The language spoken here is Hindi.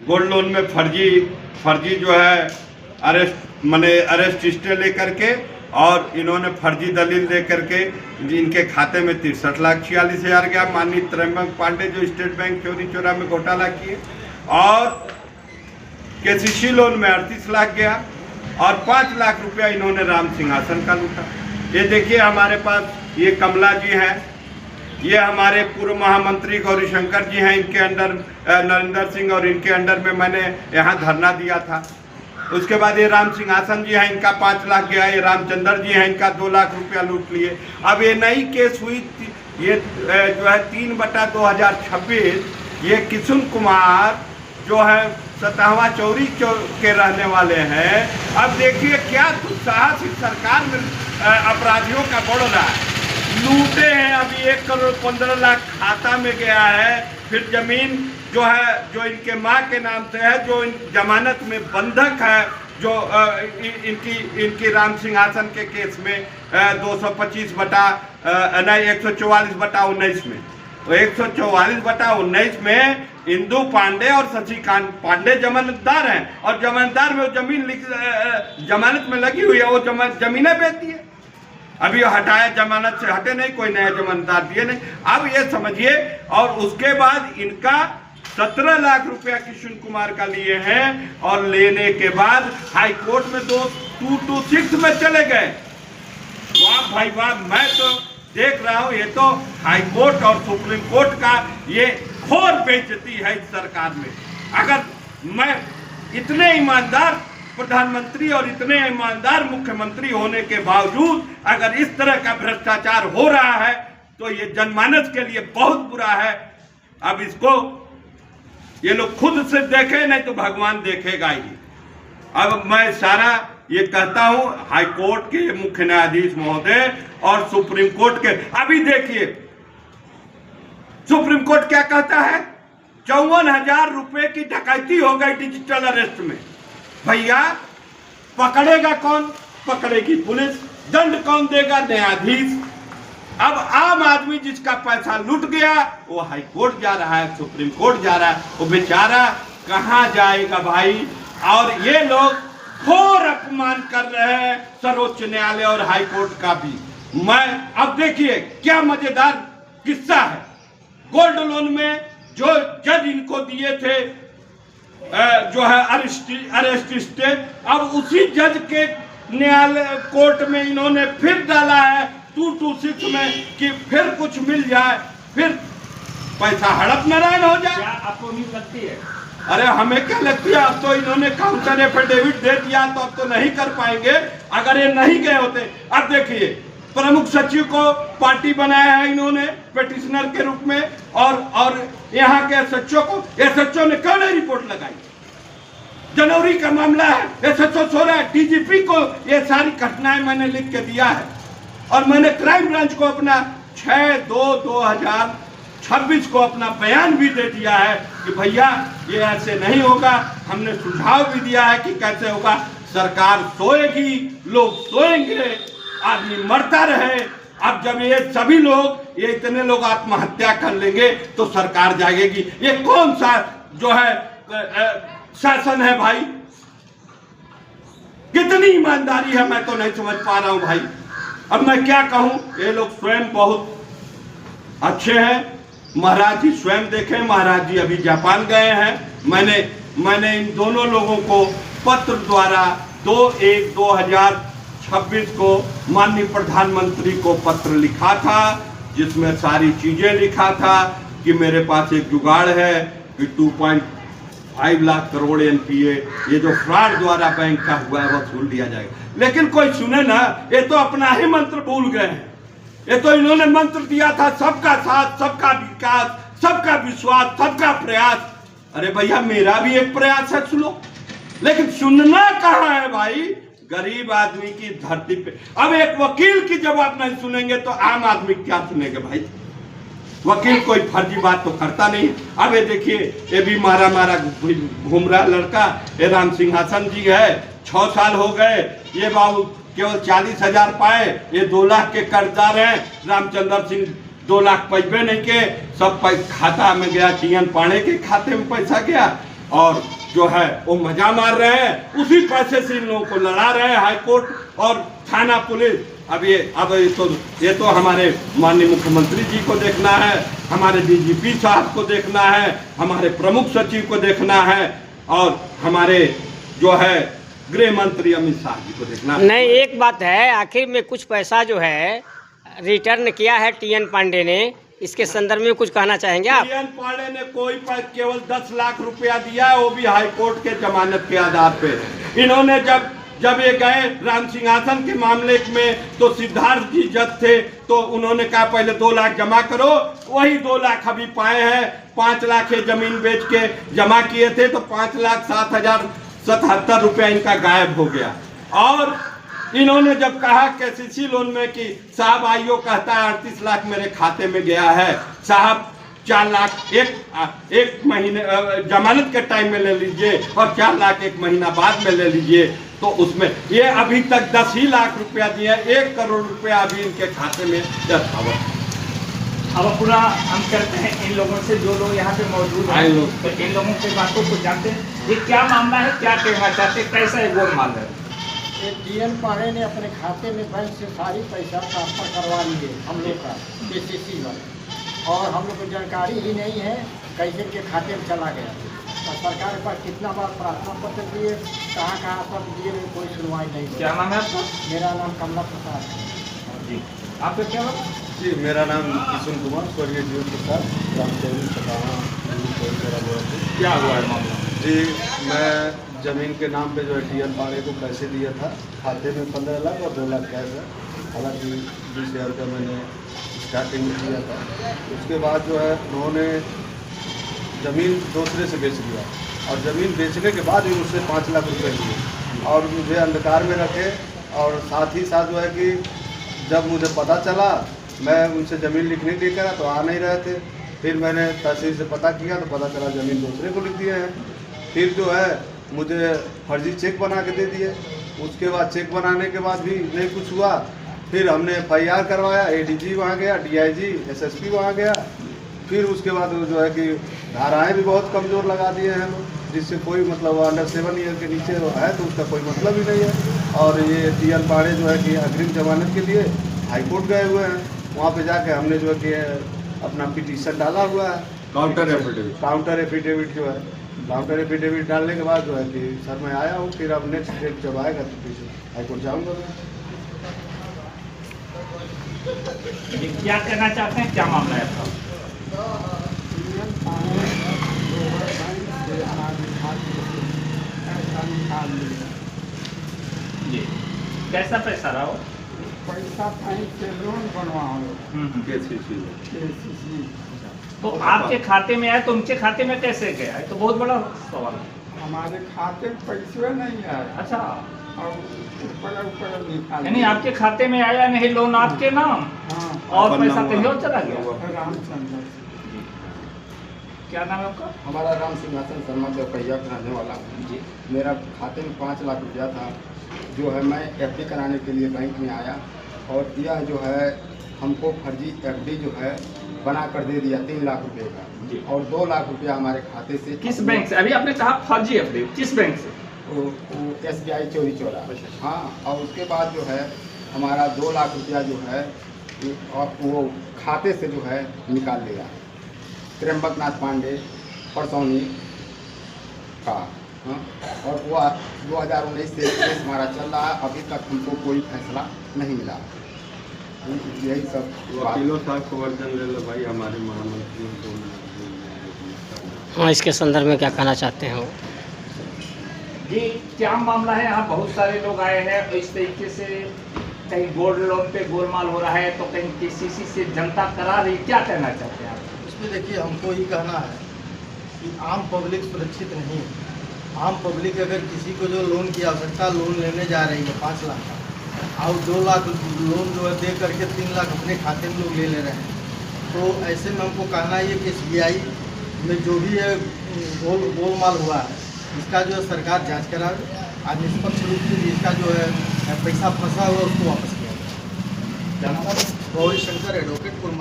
गोल्ड लोन में फर्जी जो है अरेस्ट हिस्ट्री लेकर के, और इन्होंने फर्जी दलील दे करके इनके खाते में 63,46,000 गया। माननीय त्रयंबक पांडे जो स्टेट बैंक चोरी चोरा में घोटाला किए, और केसीसी लोन में 38 लाख गया, और 5 लाख रुपया इन्होंने राम सिंहासन का लूटा। ये देखिए हमारे पास ये कमला जी हैं, ये हमारे पूर्व महामंत्री गौरीशंकर जी हैं, इनके अंडर नरेंद्र सिंह और इनके अंडर में मैंने यहाँ धरना दिया था। उसके बाद ये राम सिंहासन जी हैं, इनका 5 लाख गया। ये रामचंद्र जी हैं, इनका 2 लाख रुपया लूट लिए। अब ये नई केस हुई, ये जो है 3/2026, ये किशुन कुमार जो है 7वां चौरी के रहने वाले हैं। अब देखिए क्या दुस्साहस इस सरकार में अपराधियों का बढ़ रहा है। लूटे हैं, अभी 1 करोड़ 15 लाख खाता में गया है। फिर जमीन जो है, जो इनके माँ के नाम से है, जो जमानत में बंधक है, जो इनकी राम सिंहासन के केस में 144/19 में, तो 144/19 में इंदु पांडे और शशिकांत पांडे जमानतदार हैं, और जमानतदार में वो जमीन जमानत में लगी हुई है, वो जमीनें बेचती है। अभी हटाया, जमानत से हटे नहीं, कोई नया जमानतदार दिए नहीं। अब ये समझिए, और उसके बाद इनका 17 लाख रुपया किशुन कुमार का लिए हैं, और लेने के बाद हाई कोर्ट में 226 में चले गए। वाह भाई वाह, मैं तो देख रहा हूं, ये तो हाई कोर्ट और सुप्रीम कोर्ट का ये घोर बेइज्जती है इस सरकार में। अगर मैं इतने ईमानदार प्रधानमंत्री और इतने ईमानदार मुख्यमंत्री होने के बावजूद अगर इस तरह का भ्रष्टाचार हो रहा है, तो ये जनमानस के लिए बहुत बुरा है। अब इसको ये लोग खुद से देखे, नहीं तो भगवान देखेगा ही। अब मैं सारा ये कहता हूं हाई कोर्ट के मुख्य न्यायाधीश महोदय और सुप्रीम कोर्ट के, अभी देखिए सुप्रीम कोर्ट क्या कहता है, 54,000 रुपए की डकैती हो गई डिजिटल अरेस्ट में। भैया पकड़ेगा कौन? पकड़ेगी पुलिस। दंड कौन देगा? न्यायाधीश। अब आम आदमी जिसका पैसा लूट गया वो हाई कोर्ट जा रहा है, सुप्रीम कोर्ट जा रहा है, वो बेचारा कहां जाएगा भाई? और ये लोग घोर अपमान कर रहे हैं सर्वोच्च न्यायालय और हाई कोर्ट का भी। मैं अब देखिए क्या मजेदार किस्सा है। गोल्ड लोन में जो जज इनको दिए थे जो है अरेस्ट स्टे, अब उसी जज के न्यायालय कोर्ट में इन्होंने फिर डाला है 226 में कि फिर कुछ मिल जाए, फिर पैसा हड़प नारायण हो जाए। क्या आपको उम्मीद लगती है? अरे हमें क्या लगती है, अब तो इन्होंने काउंटर एफिडेविट दे दिया, तो अब तो नहीं कर पाएंगे अगर ये नहीं गए होते। अब देखिए प्रमुख सचिव को पार्टी बनाया है इन्होंने पिटिशनर के रूप में, और यहाँ के एसएचओ को, एसएचओ ने क्यों नहीं रिपोर्ट लगाई? जनवरी का मामला है, एसएचओ सो रहा है। डीजीपी को ये सारी घटनाएं मैंने लिख के दिया है, और मैंने क्राइम ब्रांच को अपना 6/2/2026 को अपना बयान भी दे दिया है कि भैया ये ऐसे नहीं होगा। हमने सुझाव भी दिया है कि कैसे होगा। सरकार सोएगी, लोग सोएंगे, आदमी मरता रहे। अब जब ये सभी लोग, ये इतने लोग आत्महत्या कर लेंगे तो सरकार जागेगी। ये कौन सा जो है शासन है भाई? कितनी ईमानदारी है, मैं तो नहीं समझ पा रहा हूं भाई। अब मैं क्या कहूं, ये लोग स्वयं बहुत अच्छे हैं। महाराज जी स्वयं देखें, महाराज जी अभी जापान गए हैं। मैंने इन दोनों लोगों को पत्र द्वारा 2/1/2026 को माननीय प्रधानमंत्री को पत्र लिखा था, जिसमें सारी चीजें लिखा था कि मेरे पास एक जुगाड़ है कि 2.5 लाख करोड़ एनपीए ये जो फ्रॉड द्वारा बैंक का हुआ है वसूल लिया जाएगा। लेकिन कोई सुने ना, ये तो अपना ही मंत्र भूल गए हैं। ये तो इन्होंने मंत्र दिया था सबका साथ, सबका विकास, सबका विश्वास, सबका प्रयास। अरे भैया मेरा भी एक प्रयास है, सुनो। लेकिन सुनना कहाँ है भाई? गरीब आदमी की धरती पे। अब एक वकील की जब आप नहीं सुनेंगे तो आम आदमी क्या सुनेंगे भाई? वकील कोई फर्जी बात तो करता नहीं। अब ये देखिए, ये भी मारा घूम रहा लड़का, ये राम सिंहासन जी है, 6 साल हो गए। ये बाबू केवल 40,000 पाए, ये 2 लाख के कर्जदार हैं। रामचंद्र सिंह 2 लाख पैसे नहीं के, सब खाता में गया, चियन पांडे के खाते में पैसा गया, और जो है वो मजा मार रहे हैं, उसी पैसे से इन लोगों को लड़ा रहे हैं हाई कोर्ट और थाना पुलिस। अब ये तो हमारे माननीय मुख्यमंत्री जी को देखना है, हमारे डीजीपी साहब को देखना है, हमारे प्रमुख सचिव को देखना है और हमारे जो है गृह मंत्री अमित शाह जी को देखना है। नहीं, एक बात है, आखिर में कुछ पैसा जो है रिटर्न किया है टीएन पांडे ने, इसके संदर्भ में कुछ कहना चाहेंगे आप? टीएन पांडे ने केवल 10 लाख रुपया दिया है, वो भी हाई कोर्ट के जमानत के आधार पे। इन्होंने जब ये गए राम सिंहासन के मामले में तो सिद्धार्थ जी जज थे, तो उन्होंने कहा पहले 2 लाख जमा करो, वही 2 लाख अभी पाए हैं। 5 लाख ये जमीन बेच के जमा किए थे, तो 5,07,077 रुपया इनका गायब हो गया। और इन्होंने जब कहा केसीसी लोन में कि साहब आईओ कहता है 38 लाख मेरे खाते में गया है, साहब 4 लाख एक महीने जमानत के टाइम में ले लीजिए और 4 लाख 1 महीना बाद में ले लीजिए, तो उसमें ये अभी तक 10 ही लाख रुपया दिए, 1 करोड़ रुपया अभी इनके खाते में दस्तावेज। अब पूरा हम करते हैं इन लोगों से जो लोग यहाँ पे मौजूद हैं, तो इन लोगों के बातों को जानते हैं। ये क्या मामला है, क्या कहना चाहते हैं, कैसा है गोलमाल है? ये टीएन पांडे ने अपने खाते में बैंक से सारी पैसा ट्रांसफर करवा लिए हम लोग का केसीसी वाले, और हम लोग को जानकारी ही नहीं है कैसे के खाते में चला गया। और सरकार के पास कितना बार प्रार्थना पत्र दिए, कहाँ सब दिए, कोई सुनवाई नहीं हुई। क्या नाम है आपका? मेरा नाम कमला प्रसाद है। जी, आपका क्या नाम? जी, मेरा नाम किशुन कुमार, स्वर्गीय जीवन प्रसाद, ग्राम चौरी सताना। क्या हुआ है मामला? जी, मैं ज़मीन के नाम पे जो है टीएन पांडे को पैसे दिया था, खाते में 15 लाख और 2 लाख कैश है। हालांकि 20,000 का मैंने स्टार्टिंग में दिया था। उसके बाद जो है उन्होंने ज़मीन दूसरे से बेच दिया, और ज़मीन बेचने के बाद भी मुझसे 5 लाख रुपए लिए और मुझे अंधकार में रखे। और साथ ही साथ जो है कि जब मुझे पता चला, मैं उनसे ज़मीन लिखने के लिए करा तो आ नहीं रहे थे। फिर मैंने तहसील से पता किया तो पता चला ज़मीन दूसरे को लिख दिए हैं। फिर जो है मुझे फर्जी चेक बना के दे दिए। उसके बाद चेक बनाने के बाद भी नहीं कुछ हुआ। फिर हमने FIR करवाया, ADG वहाँ गया, DIG SSP वहाँ गया। फिर उसके बाद जो है कि धाराएं भी बहुत कमज़ोर लगा दिए हैं लोग, जिससे कोई मतलब अंडर 7 ईयर के नीचे है तो उसका कोई मतलब ही नहीं है। और ये टीएन पांडे जो है कि अग्रिम जमानत के लिए हाई कोर्ट गए हुए हैं। वहाँ पे जाके हमने जो है कि अपना पिटीशन डाला हुआ है, काउंटर एफिडेविट जो है। काउंटर एफिडेविट डालने के बाद जो है कि सर मैं आया हूँ, फिर अब नेक्स्ट डेट जब आएगा तो फिर हाई कोर्ट जाऊँगा मैं। ये क्या कहना चाहते हैं, क्या मामला है आपका? टीएन पांडे बैंक से अनाज पैसा निकाल लिया। जी, कैसा पैसा रहा हो? पैसा बैंक से लोन बनवाओ केसीसी। तो आपके खाते में आया तो उनके खाते में कैसे गया है? तो बहुत बड़ा सवाल है। हमारे खाते में पैसे नहीं आए, अच्छा, और ऊपर निकाल यानी आपके खाते में आया नहीं लोन आपके नाम, हाँ, और पैसा कहीं और चला गया? रामचंद्र। क्या नाम है आपका? हमारा राम सिंहासन शर्मा देवपहिया का रहने वाला हूँ जी। मेरा खाते में 5 लाख रुपया था, जो है मैं FD कराने के लिए बैंक में आया, और यह जो है हमको फर्जी FD जो है बना कर दे दिया 3 लाख रुपए का, और 2 लाख रुपया हमारे खाते से। किस बैंक से? अभी आपने कहा फर्जी FD, किस बैंक से? वो SBI चोरी चोरा। हाँ, और उसके बाद जो है हमारा 2 लाख रुपया जो है वो खाते से जो है निकाल लिया त्र्यंबकनाथ पांडे परसौनी का। हाँ, और वो 2019 से केस हमारा चल रहा है, अभी तक हमको कोई फैसला नहीं मिला। यही सब वकीलों साहब को वर्जन ले लो भाई, हमारे महामंत्री को। हाँ, इसके संदर्भ में क्या कहना चाहते हैं? ये क्या मामला है? यहाँ बहुत सारे लोग आए हैं, इस तरीके से कहीं गोल्ड लोन पे गोलमाल हो रहा है, तो कहीं KCC से जनता करा रही, क्या कहना चाहते हैं आप? इसमें देखिए, हमको ही कहना है कि आम पब्लिक सुरक्षित नहीं है। आम पब्लिक अगर किसी को जो लोन की आवश्यकता, लोन लेने जा रही है 5 लाख का, और 2 लाख लोन जो है दे करके 3 लाख अपने खाते में लोग ले रहे हैं, तो ऐसे में हमको कहना है कि SBI में जो भी है गोलमाल हुआ है, इसका जो है सरकार जांच करावे, और निष्पक्ष रूप से इसका जो है पैसा फंसा हुआ उसको वापस किया जाए। गौरी शंकर, एडवोकेट कुर्मा।